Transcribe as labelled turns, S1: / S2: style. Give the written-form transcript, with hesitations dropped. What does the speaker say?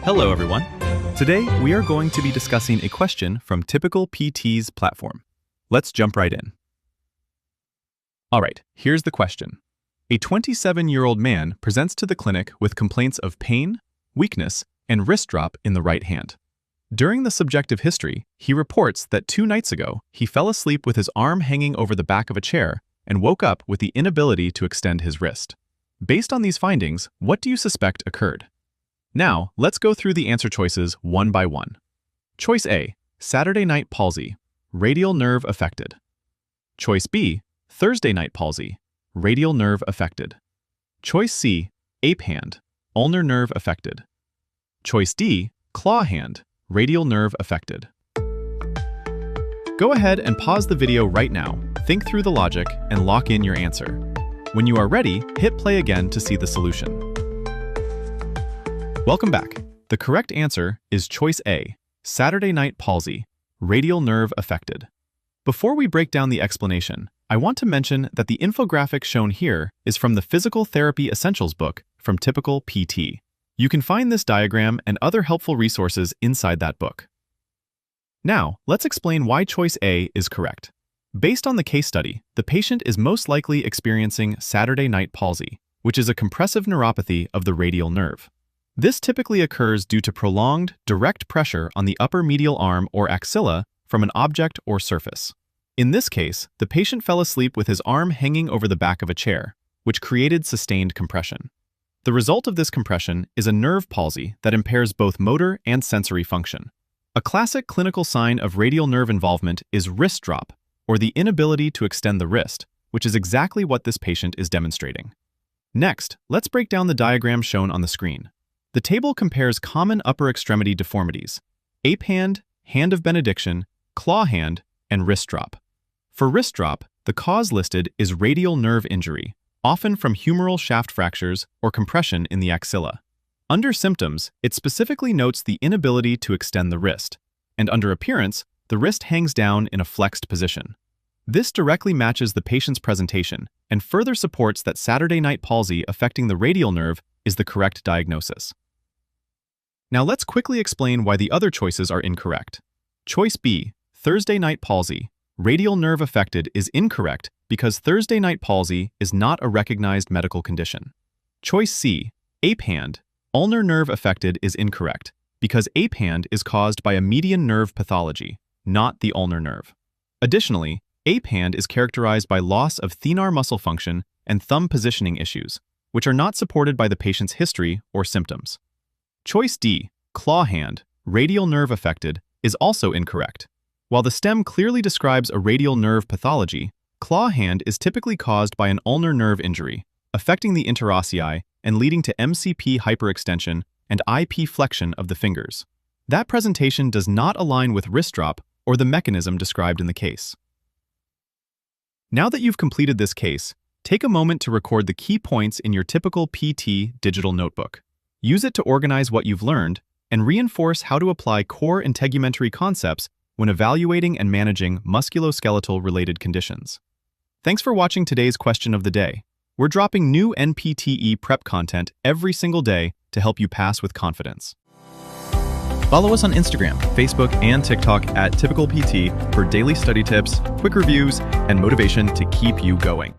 S1: Hello, everyone. Today, we are going to be discussing a question from typicalpt's platform. Let's jump right in. All right, here's the question. A 27-year-old man presents to the clinic with complaints of pain, weakness, and wrist drop in the right hand. During the subjective history, he reports that 2 nights ago, he fell asleep with his arm hanging over the back of a chair and woke up with the inability to extend his wrist. Based on these findings, what do you suspect occurred? Now, let's go through the answer choices one by one. Choice A, Saturday night palsy, radial nerve affected. Choice B, Thursday night palsy, radial nerve affected. Choice C, ape hand, ulnar nerve affected. Choice D, claw hand, radial nerve affected. Go ahead and pause the video right now, think through the logic, and lock in your answer. When you are ready, hit play again to see the solution. Welcome back. The correct answer is choice A, Saturday night palsy, radial nerve affected. Before we break down the explanation, I want to mention that the infographic shown here is from the Physical Therapy Essentials book from typicalpt. You can find this diagram and other helpful resources inside that book. Now, let's explain why choice A is correct. Based on the case study, the patient is most likely experiencing Saturday night palsy, which is a compressive neuropathy of the radial nerve. This typically occurs due to prolonged, direct pressure on the upper medial arm or axilla from an object or surface. In this case, the patient fell asleep with his arm hanging over the back of a chair, which created sustained compression. The result of this compression is a nerve palsy that impairs both motor and sensory function. A classic clinical sign of radial nerve involvement is wrist drop, or the inability to extend the wrist, which is exactly what this patient is demonstrating. Next, let's break down the diagram shown on the screen. The table compares common upper extremity deformities: ape hand, hand of benediction, claw hand, and wrist drop. For wrist drop, the cause listed is radial nerve injury, often from humeral shaft fractures or compression in the axilla. Under symptoms, it specifically notes the inability to extend the wrist, and under appearance, the wrist hangs down in a flexed position. This directly matches the patient's presentation and further supports that Saturday night palsy affecting the radial nerve is the correct diagnosis. Now let's quickly explain why the other choices are incorrect. Choice B, Thursday night palsy, radial nerve affected, is incorrect because Thursday night palsy is not a recognized medical condition. Choice C, ape hand, ulnar nerve affected, is incorrect because ape hand is caused by a median nerve pathology, not the ulnar nerve. Additionally, ape hand is characterized by loss of thenar muscle function and thumb positioning issues, which are not supported by the patient's history or symptoms. Choice D, claw hand, radial nerve affected, is also incorrect. While the stem clearly describes a radial nerve pathology, claw hand is typically caused by an ulnar nerve injury, affecting the interossei and leading to MCP hyperextension and IP flexion of the fingers. That presentation does not align with wrist drop or the mechanism described in the case. Now that you've completed this case, take a moment to record the key points in your typicalpt digital notebook. Use it to organize what you've learned and reinforce how to apply core integumentary concepts when evaluating and managing musculoskeletal-related conditions. Thanks for watching today's question of the day. We're dropping new NPTE prep content every single day to help you pass with confidence. Follow us on Instagram, Facebook, and TikTok at typicalpt for daily study tips, quick reviews, and motivation to keep you going.